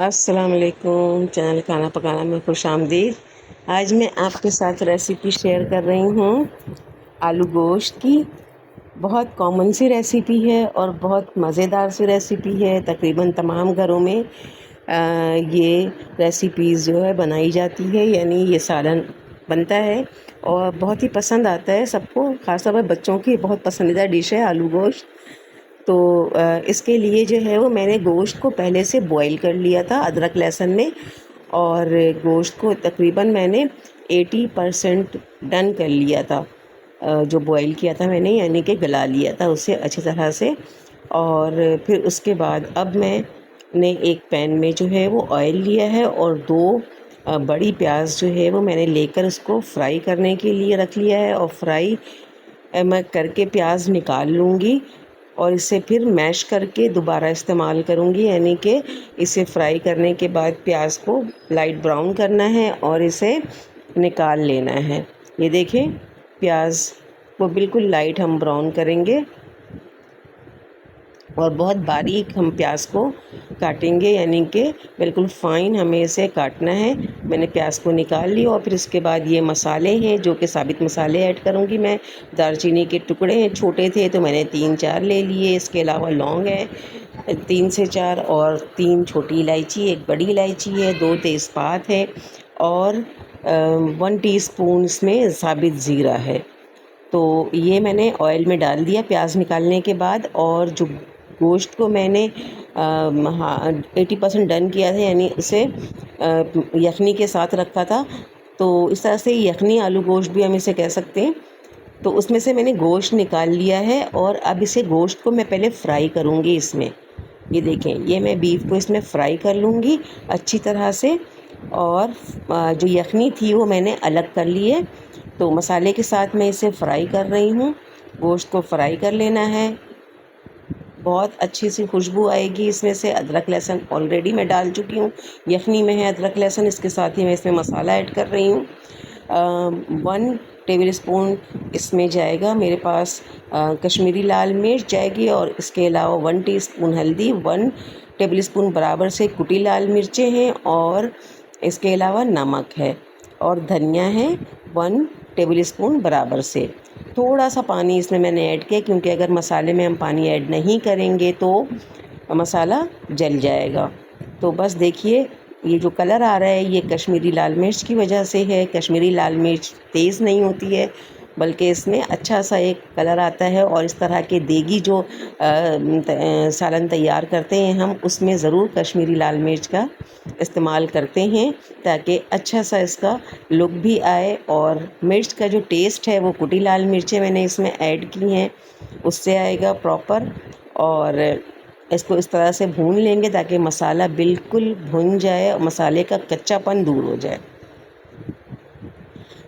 अस्सलाम वालेकुम। चैनल खाना पकाना में खुश आमदीद। आज मैं आपके साथ रेसिपी शेयर कर रही हूँ आलू गोश्त की। बहुत कॉमन सी रेसिपी है और बहुत मज़ेदार सी रेसिपी है। तकरीबन तमाम घरों में ये रेसिपीज़ जो है बनाई जाती है, यानी ये सालन बनता है और बहुत ही पसंद आता है सबको। ख़ासतौर पर बच्चों की बहुत पसंदीदा डिश है आलू गोश्त। तो इसके लिए जो है वो मैंने गोश्त को पहले से बॉईल कर लिया था अदरक लहसुन में, और गोश्त को तकरीबन मैंने 80% डन कर लिया था। जो बॉईल किया था मैंने, यानी कि गला लिया था उसे अच्छी तरह से। और फिर उसके बाद अब मैंने एक पैन में जो है वो ऑयल लिया है और दो बड़ी प्याज जो है वो मैंने लेकर उसको फ्राई करने के लिए रख लिया है। और फ्राई मैं करके प्याज निकाल लूँगी और इसे फिर मैश करके दोबारा इस्तेमाल करूँगी, यानी कि इसे फ्राई करने के बाद प्याज को लाइट ब्राउन करना है और इसे निकाल लेना है। ये देखें, प्याज को बिल्कुल लाइट हम ब्राउन करेंगे और बहुत बारीक हम प्याज को काटेंगे, यानी कि बिल्कुल फ़ाइन हमें इसे काटना है। मैंने प्याज को निकाल लिया और फिर इसके बाद ये मसाले हैं जो कि साबित मसाले ऐड करूँगी मैं। दालचीनी के टुकड़े हैं, छोटे थे तो मैंने 3-4 ले लिए। इसके अलावा लौंग है 3 से 4, और 3 छोटी इलायची, 1 बड़ी इलायची है, 2 तेज़पात है और 1 टीस्पून इसमें साबित ज़ीरा है। तो ये मैंने ऑयल में डाल दिया प्याज निकालने के बाद। और जो गोश्त को मैंने 80% डन किया था, यानी इसे यखनी के साथ रखा था। तो इस तरह से यखनी आलू गोश्त भी हम इसे कह सकते हैं। तो उसमें से मैंने गोश्त निकाल लिया है और अब इसे गोश्त को मैं पहले फ्राई करूँगी इसमें। ये देखें, ये मैं बीफ को इसमें फ्राई कर लूँगी अच्छी तरह से। और जो यखनी थी वो मैंने अलग कर ली है। तो मसाले के साथ मैं इसे फ्राई कर रही हूँ। गोश्त को फ्राई कर लेना है, बहुत अच्छी सी खुशबू आएगी इसमें से। अदरक लहसुन ऑलरेडी मैं डाल चुकी हूँ, यखनी में है अदरक लहसुन। इसके साथ ही मैं इसमें मसाला ऐड कर रही हूँ। 1 टेबल स्पून इसमें जाएगा मेरे पास कश्मीरी लाल मिर्च जाएगी, और इसके अलावा 1 टीस्पून हल्दी, 1 टेबल स्पून बराबर से कुटी लाल मिर्चें हैं, और इसके अलावा नमक है, और धनिया है 1 टेबल स्पून बराबर से। थोड़ा सा पानी इसमें मैंने ऐड किया, क्योंकि अगर मसाले में हम पानी ऐड नहीं करेंगे तो मसाला जल जाएगा। तो बस देखिए, ये जो कलर आ रहा है ये कश्मीरी लाल मिर्च की वजह से है। कश्मीरी लाल मिर्च तेज़ नहीं होती है, बल्कि इसमें अच्छा सा एक कलर आता है। और इस तरह के देगी जो सालन तैयार करते हैं हम, उसमें ज़रूर कश्मीरी लाल मिर्च का इस्तेमाल करते हैं, ताकि अच्छा सा इसका लुक भी आए। और मिर्च का जो टेस्ट है वो कुटी लाल मिर्चें मैंने इसमें ऐड की हैं, उससे आएगा प्रॉपर। और इसको इस तरह से भून लेंगे ताकि मसाला बिल्कुल भुन जाए और मसाले का कच्चापन दूर हो जाए।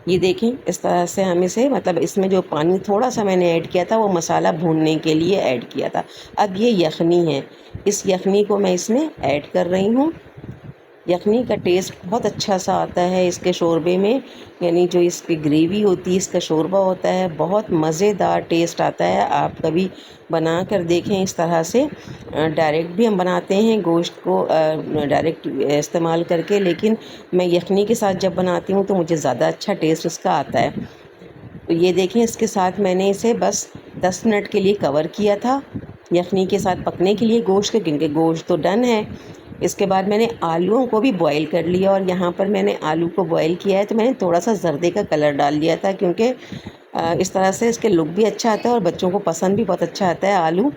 ये देखें, इस तरह से हम इसे, मतलब इसमें जो पानी थोड़ा सा मैंने ऐड किया था वो मसाला भूनने के लिए ऐड किया था। अब ये यखनी है, इस यखनी को मैं इसमें ऐड कर रही हूँ। यखनी का टेस्ट बहुत अच्छा सा आता है इसके शोरबे में, यानी जो इसकी ग्रेवी होती है, इसका शोरबा होता है, बहुत मज़ेदार टेस्ट आता है। आप कभी बना कर देखें इस तरह से। डायरेक्ट भी हम बनाते हैं गोश्त को डायरेक्ट इस्तेमाल करके, लेकिन मैं यखनी के साथ जब बनाती हूँ तो मुझे ज़्यादा अच्छा टेस्ट इसका आता है। तो ये देखें, इसके साथ मैंने इसे बस 10 मिनट के लिए कवर किया था यखनी के साथ पकने के लिए गोश्त के, क्योंकि गोश्त तो डन है। इसके बाद मैंने आलूओं को भी बॉईल कर लिया, और यहाँ पर मैंने आलू को बॉईल किया है तो मैंने थोड़ा सा जर्दे का कलर डाल लिया था, क्योंकि इस तरह से इसके लुक भी अच्छा आता है और बच्चों को पसंद भी बहुत अच्छा आता है आलू।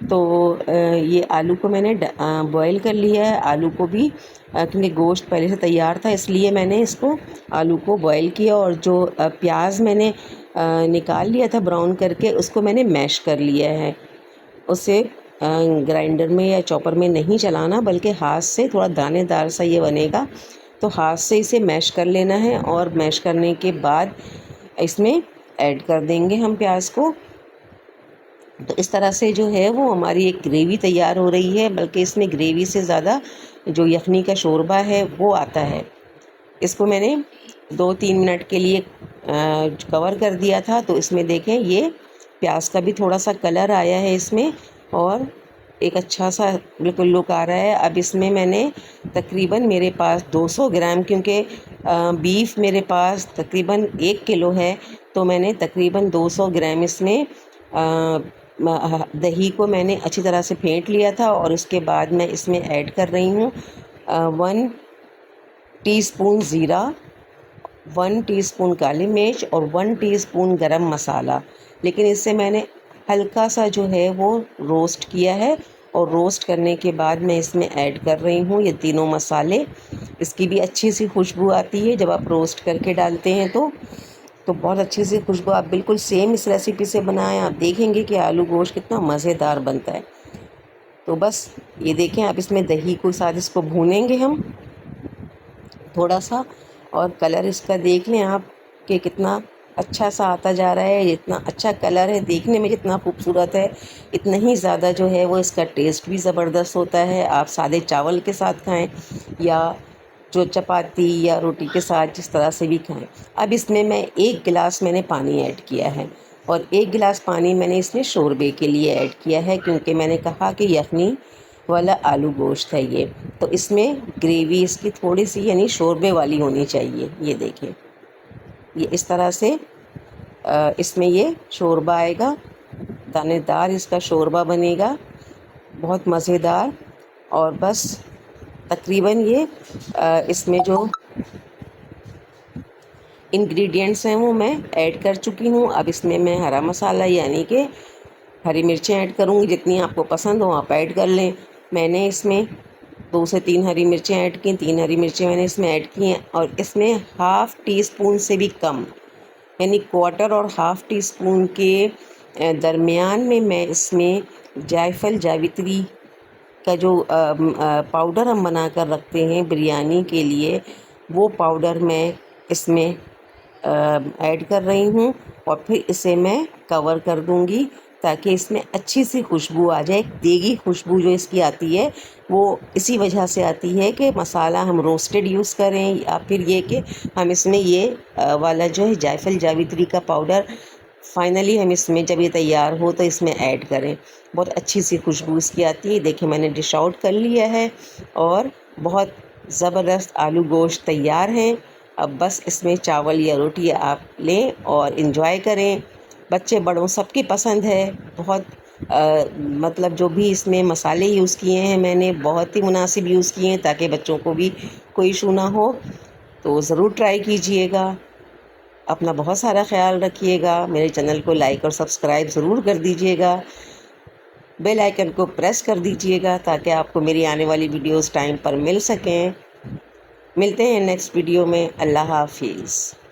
तो ये आलू को मैंने बॉईल कर लिया है। आलू को भी क्योंकि गोश्त पहले से तैयार था, इसलिए मैंने इसको आलू को बॉईल किया। और जो प्याज मैंने निकाल लिया था ब्राउन करके, उसको मैंने मैश कर लिया है। उसे ग्राइंडर में या चॉपर में नहीं चलाना, बल्कि हाथ से, थोड़ा दानेदार सा ये बनेगा तो हाथ से इसे मैश कर लेना है। और मैश करने के बाद इसमें ऐड कर देंगे हम प्याज को। तो इस तरह से जो है वो हमारी एक ग्रेवी तैयार हो रही है, बल्कि इसमें ग्रेवी से ज़्यादा जो यखनी का शोरबा है वो आता है। इसको मैंने 2-3 मिनट के लिए कवर कर दिया था। तो इसमें देखें, ये प्याज का भी थोड़ा सा कलर आया है इसमें, और एक अच्छा सा बिल्कुल लुक आ रहा है। अब इसमें मैंने तकरीबन मेरे पास 200 ग्राम, क्योंकि बीफ मेरे पास तकरीबन 1 किलो है, तो मैंने तकरीबन 200 ग्राम इसमें दही को मैंने अच्छी तरह से फेंट लिया था। और उसके बाद मैं इसमें ऐड कर रही हूँ 1 टीस्पून ज़ीरा, 1 टीस्पून काली मिर्च और 1 टीस्पून गरम मसाला। लेकिन इससे मैंने हल्का सा जो है वो रोस्ट किया है, और रोस्ट करने के बाद मैं इसमें ऐड कर रही हूँ ये तीनों मसाले। इसकी भी अच्छी सी खुशबू आती है जब आप रोस्ट करके डालते हैं तो बहुत अच्छी सी खुशबू। आप बिल्कुल सेम इस रेसिपी से बनाएं, आप देखेंगे कि आलू गोश्त कितना मज़ेदार बनता है। तो बस ये देखें, आप इसमें दही के साथ इसको भूनेंगे हम थोड़ा सा, और कलर इसका देख लें आप कि कितना अच्छा सा आता जा रहा है। इतना अच्छा कलर है, देखने में जितना खूबसूरत है, इतना ही ज़्यादा जो है वो इसका टेस्ट भी ज़बरदस्त होता है। आप सादे चावल के साथ खाएं या जो चपाती या रोटी के साथ जिस तरह से भी खाएं। अब इसमें मैं 1 गिलास मैंने पानी ऐड किया है, और 1 गिलास पानी मैंने इसमें शोरबे के लिए ऐड किया है, क्योंकि मैंने कहा कि यखनी वाला आलू गोश्त है ये, तो इसमें ग्रेवी इसकी थोड़ी सी यानी शोरबे वाली होनी चाहिए। ये देखें, ये इस तरह से इसमें ये शोरबा आएगा, दानेदार इसका शोरबा बनेगा, बहुत मज़ेदार। और बस तकरीबन ये इसमें जो इंग्रेडिएंट्स हैं वो मैं ऐड कर चुकी हूँ। अब इसमें मैं हरा मसाला यानी कि हरी मिर्चें ऐड करूँगी, जितनी आपको पसंद हो आप ऐड कर लें। मैंने इसमें 2 से 3 हरी मिर्चें ऐड की, 3 हरी मिर्चें मैंने इसमें ऐड की हैं। और इसमें हाफ़ टी स्पून से भी कम, यानी क्वार्टर और हाफ़ टी स्पून के दरमियान में मैं इसमें जायफल जावित्री का जो पाउडर हम बना कर रखते हैं बिरयानी के लिए, वो पाउडर मैं इसमें ऐड कर रही हूँ। और फिर इसे मैं कवर कर दूँगी ताकि इसमें अच्छी सी खुशबू आ जाए। देगी खुशबू जो इसकी आती है वो इसी वजह से आती है कि मसाला हम रोस्टेड यूज़ करें, या फिर ये कि हम इसमें ये वाला जो है जायफल जावित्री का पाउडर फाइनली हम इसमें जब ये तैयार हो तो इसमें ऐड करें। बहुत अच्छी सी खुशबू इसकी आती है। देखिए मैंने डिश आउट कर लिया है और बहुत ज़बरदस्त आलू गोश्त तैयार हैं। अब बस इसमें चावल या रोटी आप लें और इन्जॉय करें। बच्चे बड़ों सबकी पसंद है। बहुत मतलब जो भी इसमें मसाले यूज़ किए हैं मैंने बहुत ही मुनासिब यूज़ किए हैं ताकि बच्चों को भी कोई इशू ना हो। तो ज़रूर ट्राई कीजिएगा। अपना बहुत सारा ख्याल रखिएगा। मेरे चैनल को लाइक और सब्सक्राइब ज़रूर कर दीजिएगा। बेल आइकन को प्रेस कर दीजिएगा ताकि आपको मेरी आने वाली वीडियोस टाइम पर मिल सकें। मिलते हैं नेक्स्ट वीडियो में। अल्लाह हाफिज़।